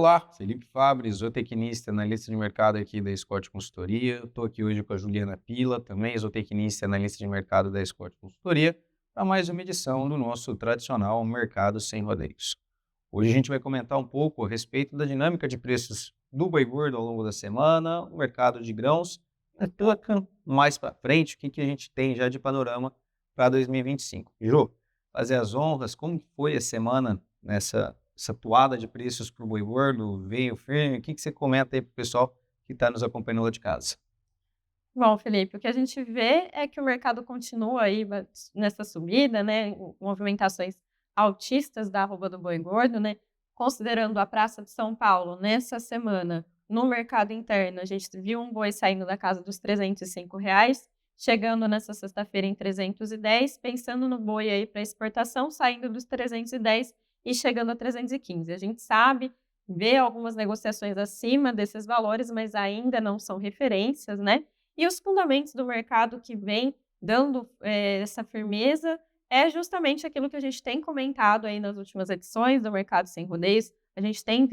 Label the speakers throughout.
Speaker 1: Olá, Felipe Fabris, zootecnista, analista de mercado aqui da Scott Consultoria. Estou aqui hoje com a Juliana Pila, também zootecnista e analista de mercado da Scott Consultoria, para mais uma edição do nosso tradicional Mercado Sem Rodeios. Hoje a gente vai comentar um pouco a respeito da dinâmica de preços do boi gordo ao longo da semana, o mercado de grãos, e toca mais para frente, o que a gente tem já de panorama para 2025. Ju, fazer as honras, como foi a semana nessa essa toada de preços para o boi gordo, veio firme? O que você comenta aí para o pessoal que está nos acompanhando lá de casa?
Speaker 2: Bom, Felipe, o que a gente vê é que o mercado continua aí nessa subida, né, movimentações altistas da arroba do boi gordo, né, considerando a Praça de São Paulo nessa semana, no mercado interno, a gente viu um boi saindo da casa dos R$ 305, chegando nessa sexta-feira em 310, pensando no boi aí para exportação, saindo dos 310 e chegando a 315. A gente sabe, vê algumas negociações acima desses valores, mas ainda não são referências, né? E os fundamentos do mercado que vem dando, essa firmeza, é justamente aquilo que a gente tem comentado aí nas últimas edições do Mercado Sem Rodeios. A gente tem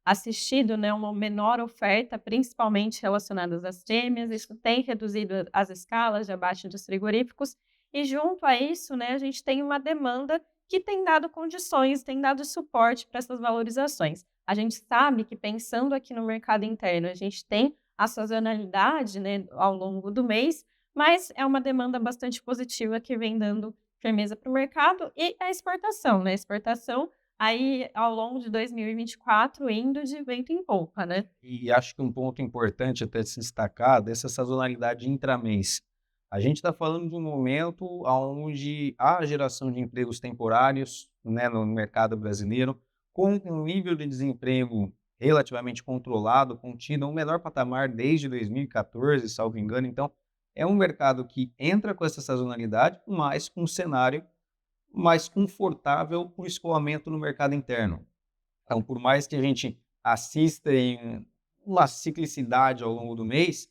Speaker 2: assistido, né, uma menor oferta, principalmente relacionadas às fêmeas, isso tem reduzido as escalas de abate dos frigoríficos, e junto a isso, né, a gente tem uma demanda que tem dado condições, tem dado suporte para essas valorizações. A gente sabe que pensando aqui no mercado interno, a gente tem a sazonalidade, né, ao longo do mês, mas é uma demanda bastante positiva que vem dando firmeza para o mercado e a exportação, né? Exportação aí ao longo de 2024 indo de vento em polpa, né?
Speaker 1: E acho que um ponto importante até se destacar dessa sazonalidade intramês. A gente está falando de um momento onde há geração de empregos temporários, né, no mercado brasileiro, com um nível de desemprego relativamente controlado, contido a um menor patamar desde 2014, salvo engano. Então, é um mercado que entra com essa sazonalidade, mas com um cenário mais confortável para o escoamento no mercado interno. Então, por mais que a gente assista em uma ciclicidade ao longo do mês,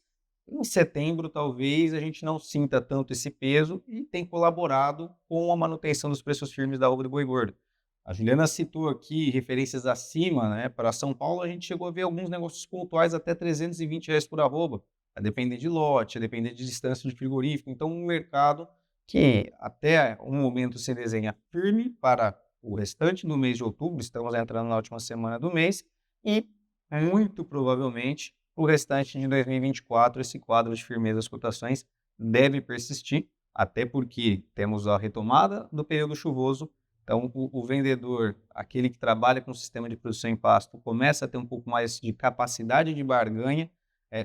Speaker 1: em setembro talvez a gente não sinta tanto esse peso e tem colaborado com a manutenção dos preços firmes da arroba do boi gordo. A Juliana citou aqui referências acima, né? Para São Paulo a gente chegou a ver alguns negócios pontuais até R$ 320 por arroba, a depender de lote, a depender de distância de frigorífico. Então, um mercado que até o momento se desenha firme para o restante do mês de outubro, estamos entrando na última semana do mês, e muito provavelmente o restante de 2024, esse quadro de firmeza das cotações deve persistir, até porque temos a retomada do período chuvoso, então o vendedor, aquele que trabalha com o sistema de produção em pasto, começa a ter um pouco mais de capacidade de barganha,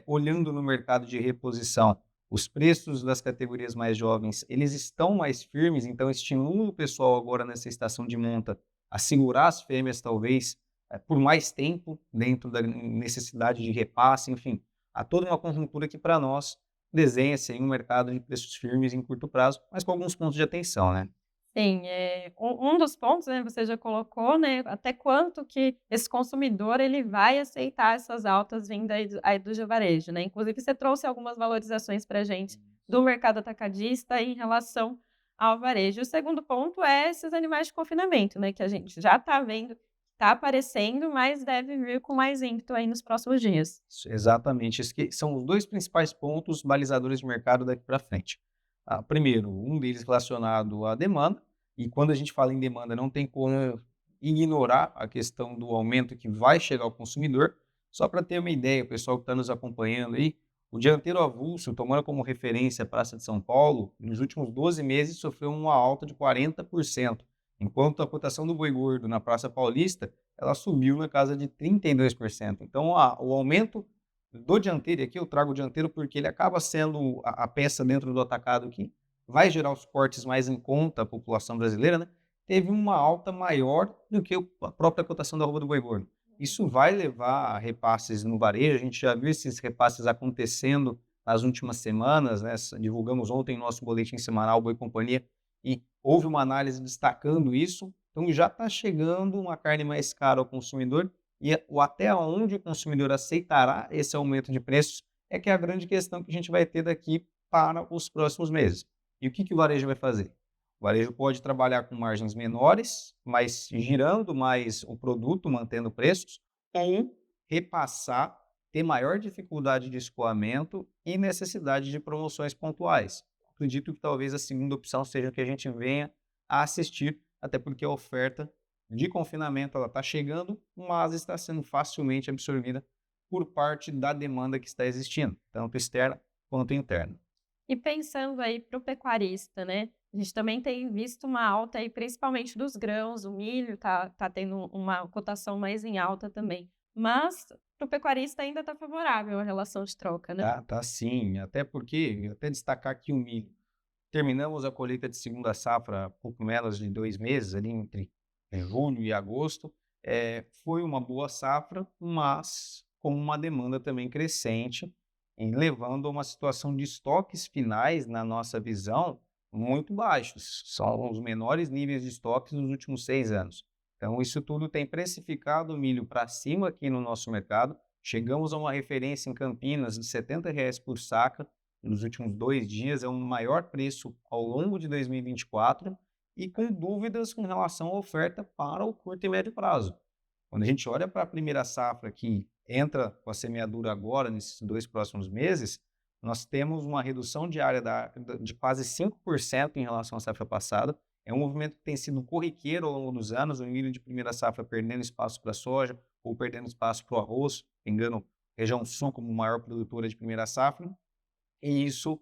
Speaker 1: olhando no mercado de reposição. Os preços das categorias mais jovens, eles estão mais firmes, então estimula o pessoal agora nessa estação de monta a segurar as fêmeas, talvez, por mais tempo, dentro da necessidade de repasse, enfim. Há toda uma conjuntura que, para nós, desenha-se um mercado de preços firmes em curto prazo, mas com alguns pontos de atenção, né?
Speaker 2: Sim, um dos pontos, né, você já colocou, né, até quanto que esse consumidor ele vai aceitar essas altas vindas aí do varejo, né? Inclusive você trouxe algumas valorizações pra gente do mercado atacadista em relação ao varejo. O segundo ponto é esses animais de confinamento, né, que a gente já está vendo, está aparecendo, mas deve vir com mais ímpeto aí nos próximos dias.
Speaker 1: Exatamente, esses que são os dois principais pontos balizadores de mercado daqui para frente. Primeiro, um deles relacionado à demanda, e quando a gente fala em demanda, não tem como ignorar a questão do aumento que vai chegar ao consumidor. Só para ter uma ideia, o pessoal que está nos acompanhando aí, o dianteiro avulso, tomando como referência a Praça de São Paulo, nos últimos 12 meses sofreu uma alta de 40%, enquanto a cotação do boi gordo na Praça Paulista ela subiu na casa de 32%. Então, o aumento do dianteiro, e aqui eu trago o dianteiro porque ele acaba sendo a peça dentro do atacado que vai gerar os cortes mais em conta à população brasileira, né? Teve uma alta maior do que a própria cotação da arroba do boi gordo. Isso vai levar a repasses no varejo, a gente já viu esses repasses acontecendo nas últimas semanas, né? Divulgamos ontem nosso boletim semanal Boi Companhia e houve uma análise destacando isso. Então já está chegando uma carne mais cara ao consumidor e o até onde o consumidor aceitará esse aumento de preços é que é a grande questão que a gente vai ter daqui para os próximos meses. E o que o varejo vai fazer? O varejo pode trabalhar com margens menores, mas girando mais o produto, mantendo preços, ou repassar, ter maior dificuldade de escoamento e necessidade de promoções pontuais. Acredito que talvez a segunda opção seja que a gente venha a assistir, até porque a oferta de confinamento ela está chegando, mas está sendo facilmente absorvida por parte da demanda que está existindo, tanto externa quanto interna.
Speaker 2: E pensando aí para o pecuarista, né? A gente também tem visto uma alta aí, principalmente dos grãos, o milho tá tendo uma cotação mais em alta também. Mas para o pecuarista ainda está favorável a relação de troca, né?
Speaker 1: Tá sim, até porque, até destacar aqui o milho. Terminamos a colheita de segunda safra há pouco menos de 2 meses, ali entre julho e agosto. Foi uma boa safra, mas com uma demanda também crescente, e levando a uma situação de estoques finais, na nossa visão, muito baixos. São os menores níveis de estoques nos últimos 6 anos. Então, isso tudo tem precificado o milho para cima aqui no nosso mercado. Chegamos a uma referência em Campinas de R$ 70 por saca nos últimos 2 dias, é o maior preço ao longo de 2024 e com dúvidas com relação à oferta para o curto e médio prazo. Quando a gente olha para a primeira safra que entra com a semeadura agora, nesses 2 próximos meses, nós temos uma redução de área de quase 5% em relação à safra passada. É um movimento que tem sido corriqueiro ao longo dos anos, o milho de primeira safra perdendo espaço para a soja ou perdendo espaço para o arroz, engano, região sul como maior produtora de primeira safra, e isso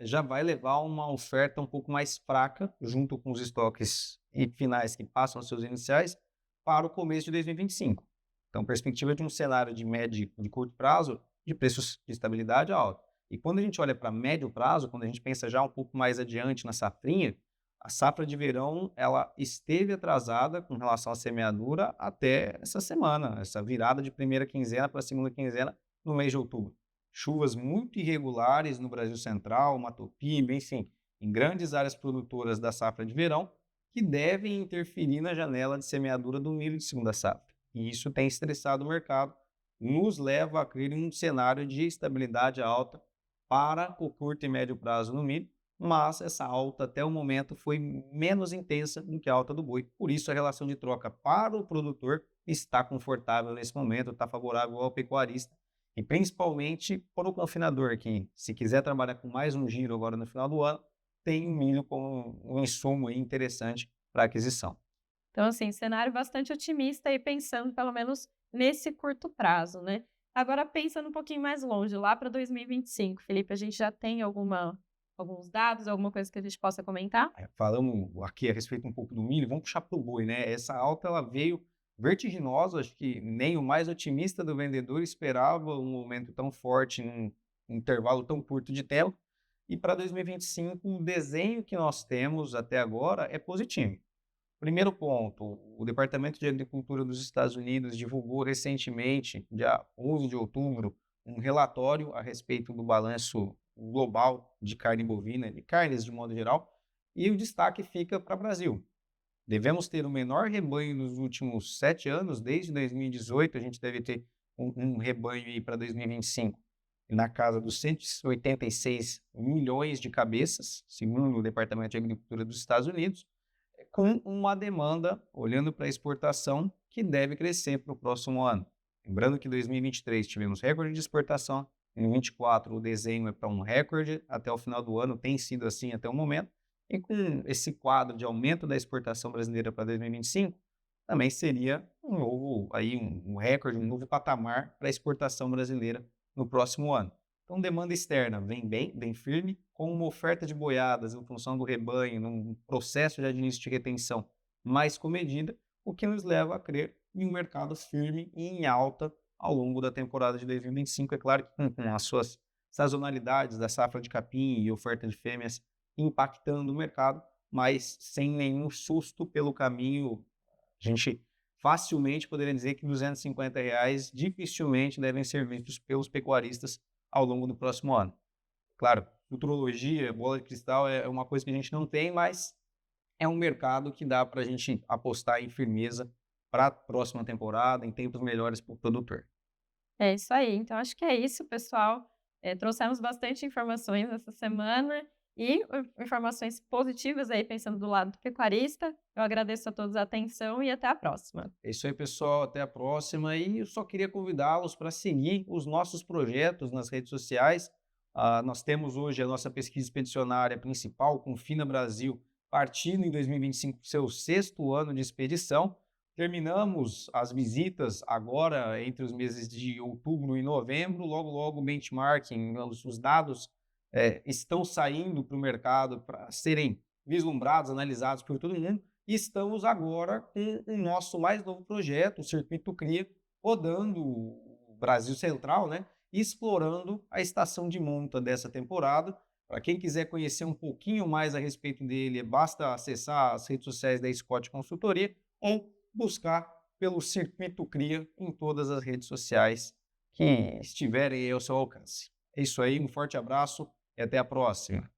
Speaker 1: já vai levar a uma oferta um pouco mais fraca, junto com os estoques finais que passam aos seus iniciais, para o começo de 2025. Então, perspectiva de um cenário de médio e de curto prazo, de preços de estabilidade alta. E quando a gente olha para médio prazo, quando a gente pensa já um pouco mais adiante na safrinha, a safra de verão ela esteve atrasada com relação à semeadura até essa semana, essa virada de primeira quinzena para a segunda quinzena no mês de outubro. Chuvas muito irregulares no Brasil Central, Mato Piba, enfim, em grandes áreas produtoras da safra de verão, que devem interferir na janela de semeadura do milho de segunda safra. E isso tem estressado o mercado, nos leva a crer em um cenário de estabilidade alta para o curto e médio prazo no milho, mas essa alta até o momento foi menos intensa do que a alta do boi. Por isso a relação de troca para o produtor está confortável nesse momento, está favorável ao pecuarista e principalmente para o confinador que, se quiser trabalhar com mais um giro agora no final do ano, tem o milho como um insumo aí interessante para aquisição.
Speaker 2: Então, assim, cenário bastante otimista e pensando pelo menos nesse curto prazo, né? Agora, pensando um pouquinho mais longe, lá para 2025, Felipe, a gente já tem alguns dados, alguma coisa que a gente possa comentar?
Speaker 1: Falamos aqui a respeito um pouco do milho, vamos puxar para o boi, né? Essa alta ela veio vertiginosa, acho que nem o mais otimista do vendedor esperava um momento tão forte num intervalo tão curto de tempo. E para 2025, o desenho que nós temos até agora é positivo. Primeiro ponto, o Departamento de Agricultura dos Estados Unidos divulgou recentemente, dia 11 de outubro, um relatório a respeito do balanço global de carne bovina, de carnes de modo geral, e o destaque fica para o Brasil. Devemos ter o menor rebanho nos últimos 7 anos, desde 2018, a gente deve ter um rebanho aí para 2025 na casa dos 186 milhões de cabeças, segundo o Departamento de Agricultura dos Estados Unidos, com uma demanda, olhando para a exportação, que deve crescer para o próximo ano. Lembrando que em 2023 tivemos recorde de exportação, em 2024 o desenho é para um recorde, até o final do ano tem sido assim até o momento, e com esse quadro de aumento da exportação brasileira para 2025, também seria um novo, aí um recorde, um novo patamar para a exportação brasileira no próximo ano. Então, demanda externa vem bem firme, com uma oferta de boiadas em função do rebanho, num processo de início de retenção mais comedida, o que nos leva a crer em um mercado firme e em alta ao longo da temporada de 2025. É claro que com as suas sazonalidades da safra de capim e oferta de fêmeas impactando o mercado, mas sem nenhum susto pelo caminho. A gente facilmente poderia dizer que R$ 250 dificilmente devem ser vistos pelos pecuaristas ao longo do próximo ano. Claro, futurologia, bola de cristal é uma coisa que a gente não tem, mas é um mercado que dá para a gente apostar em firmeza para a próxima temporada, em tempos melhores para o produtor.
Speaker 2: É isso aí. Então, acho que é isso, pessoal. Trouxemos bastante informações essa semana e informações positivas aí, pensando do lado do pecuarista. Eu agradeço a todos a atenção e até a próxima.
Speaker 1: É isso aí, pessoal. Até a próxima. E eu só queria convidá-los para seguir os nossos projetos nas redes sociais. Nós temos hoje a nossa pesquisa expedicionária principal, Confina Brasil, partindo em 2025, seu 6º ano de expedição. Terminamos as visitas agora entre os meses de outubro e novembro. Logo, logo, o benchmarking, os dados estão saindo para o mercado para serem vislumbrados, analisados por todo mundo. E estamos agora com o nosso mais novo projeto, o Circuito CRIA, rodando o Brasil Central, né? E explorando a estação de monta dessa temporada. Para quem quiser conhecer um pouquinho mais a respeito dele, basta acessar as redes sociais da Scott Consultoria ou buscar pelo Circuito CRIA em todas as redes sociais que estiverem ao seu alcance. É isso aí, um forte abraço e até a próxima.